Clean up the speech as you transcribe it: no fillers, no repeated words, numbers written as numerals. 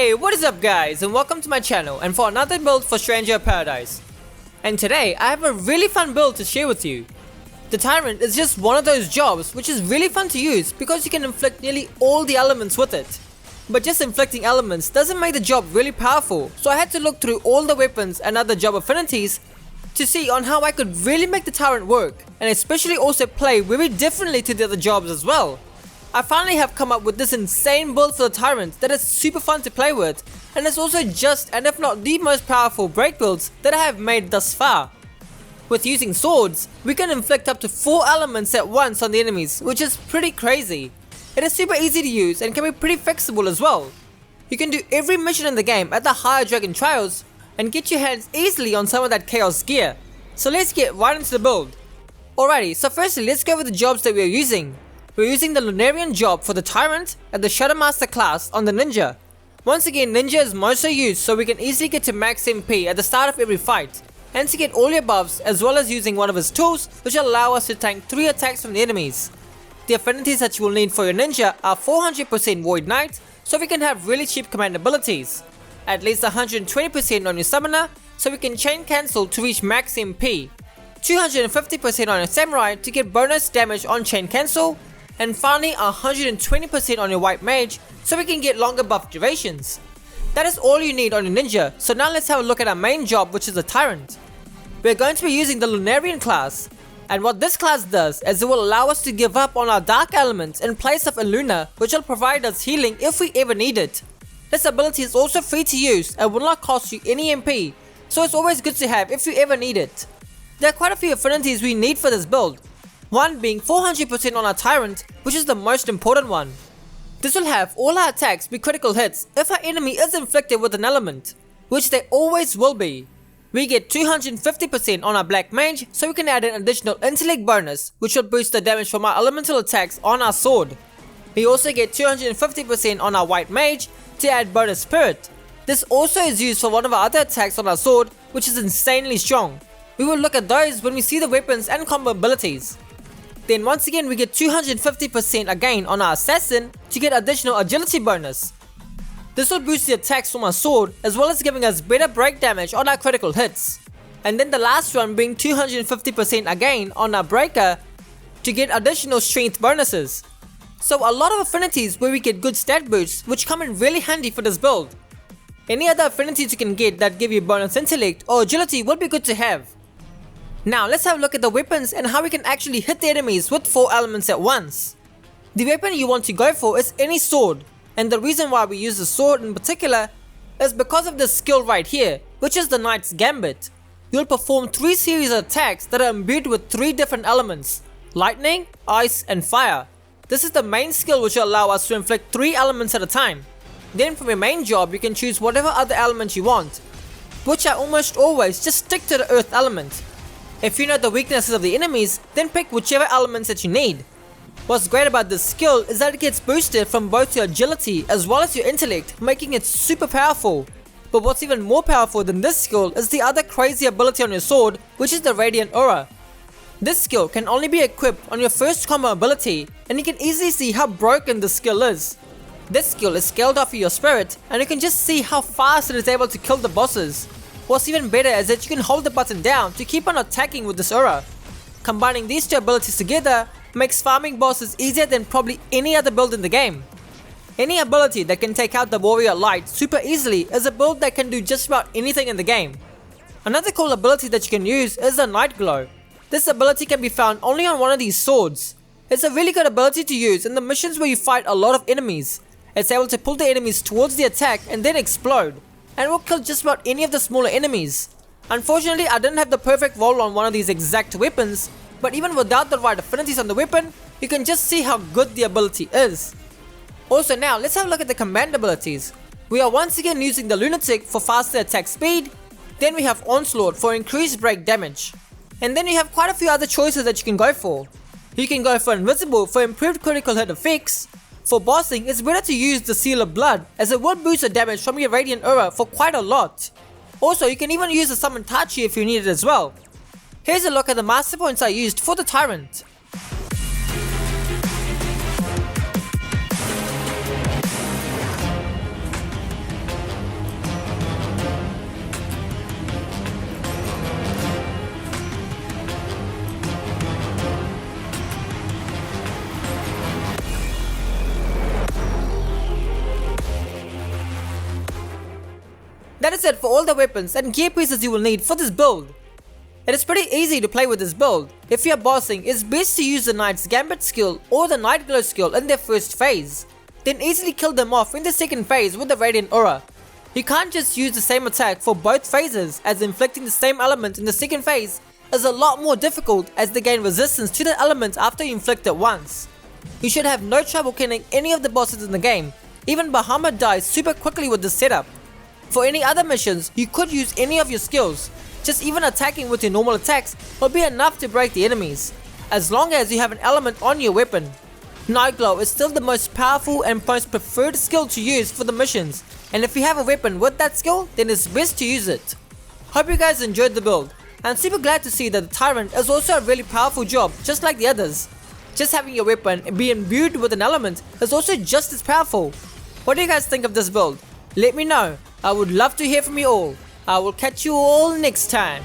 Hey, what is up guys, and welcome to my channel and for another build for Stranger of Paradise. And today I have a really fun build to share with you. The Tyrant is just one of those jobs which is really fun to use because you can inflict nearly all the elements with it. But just inflicting elements doesn't make the job really powerful, so I had to look through all the weapons and other job affinities to see on how I could really make the Tyrant work, and especially also play very differently to the other jobs as well. I finally have come up with this insane build for the Tyrant that is super fun to play with, and it's also just and if not the most powerful break builds that I have made thus far. With using swords, we can inflict up to 4 elements at once on the enemies, which is pretty crazy. It is super easy to use and can be pretty flexible as well. You can do every mission in the game at the higher dragon trials and get your hands easily on some of that chaos gear. So let's get right into the build. Alrighty, so firstly let's go over the jobs that we are using. We're using the Lunarian job for the Tyrant and the Shadow Master class on the Ninja. Once again, Ninja is mostly used so we can easily get to max MP at the start of every fight, and to get all your buffs, as well as using one of his tools which allow us to tank 3 attacks from the enemies. The affinities that you will need for your Ninja are 400% Void Knight, so we can have really cheap command abilities, at least 120% on your Summoner so we can chain cancel to reach max MP, 250% on your Samurai to get bonus damage on chain cancel, and finally 120% on your White Mage so we can get longer buff durations. That is all you need on your Ninja, so now let's have a look at our main job, which is the Tyrant. We are going to be using the Lunarian class, and what this class does is it will allow us to give up on our dark elements in place of a Luna, which will provide us healing if we ever need it. This ability is also free to use and will not cost you any MP, so it's always good to have if you ever need it. There are quite a few affinities we need for this build, one being 400% on our Tyrant, which is the most important one. This will have all our attacks be critical hits if our enemy is inflicted with an element, which they always will be. We get 250% on our Black Mage so we can add an additional intellect bonus which will boost the damage from our elemental attacks on our sword. We also get 250% on our White Mage to add bonus spirit. This also is used for one of our other attacks on our sword, which is insanely strong. We will look at those when we see the weapons and combo abilities. Then once again we get 250% again on our Assassin to get additional agility bonus. This will boost the attacks from our sword as well as giving us better break damage on our critical hits. And then the last one being 250% again on our Breaker to get additional strength bonuses. So a lot of affinities where we get good stat boosts which come in really handy for this build. Any other affinities you can get that give you bonus intellect or agility would be good to have. Now let's have a look at the weapons and how we can actually hit the enemies with 4 elements at once. The weapon you want to go for is any sword, and the reason why we use the sword in particular is because of this skill right here, which is the Knight's Gambit. You'll perform 3 series of attacks that are imbued with 3 different elements: lightning, ice and fire. This is the main skill which will allow us to inflict 3 elements at a time. Then from your main job you can choose whatever other element you want, which I almost always just stick to the earth element. If you know the weaknesses of the enemies, then pick whichever elements that you need. What's great about this skill is that it gets boosted from both your agility as well as your intellect, making it super powerful. But what's even more powerful than this skill is the other crazy ability on your sword, which is the Radiant Aura. This skill can only be equipped on your first combo ability, and you can easily see how broken this skill is. This skill is scaled off of your spirit, and you can just see how fast it is able to kill the bosses. What's even better is that you can hold the button down to keep on attacking with this aura. Combining these 2 abilities together makes farming bosses easier than probably any other build in the game. Any ability that can take out the warrior light super easily is a build that can do just about anything in the game. Another cool ability that you can use is the Night Glow. This ability can be found only on one of these swords. It's a really good ability to use in the missions where you fight a lot of enemies. It's able to pull the enemies towards the attack and then explode, and will kill just about any of the smaller enemies. Unfortunately, I didn't have the perfect roll on one of these exact weapons, but even without the right affinities on the weapon, you can just see how good the ability is. Also now, let's have a look at the command abilities. We are once again using the Lunatic for faster attack speed, then we have Onslaught for increased break damage, and then you have quite a few other choices that you can go for. You can go for Invisible for improved critical hit effects. For bossing, it's better to use the Seal of Blood as it will boost the damage from your Radiant Aura for quite a lot. Also, you can even use the Summon Tachi if you need it as well. Here's a look at the Masterpoints I used for the Tyrant. that is it for all the weapons and gear pieces you will need for this build. It is pretty easy to play with this build. If you are bossing, it's best to use the Knight's Gambit skill or the Night Glow skill in their first phase, then easily kill them off in the second phase with the Radiant Aura. You can't just use the same attack for both phases, as inflicting the same element in the second phase is a lot more difficult as they gain resistance to the element after you inflict it once. You should have no trouble killing any of the bosses in the game. Even Bahamut dies super quickly with this setup. For any other missions, you could use any of your skills. Just even attacking with your normal attacks will be enough to break the enemies, as long as you have an element on your weapon. Night Glow is still the most powerful and most preferred skill to use for the missions, and if you have a weapon with that skill, then it's best to use it. Hope you guys enjoyed the build. I'm super glad to see that the Tyrant is also a really powerful job just like the others. Just having your weapon be imbued with an element is also just as powerful. What do you guys think of this build? Let me know. I would love to hear from you all. I will catch you all next time.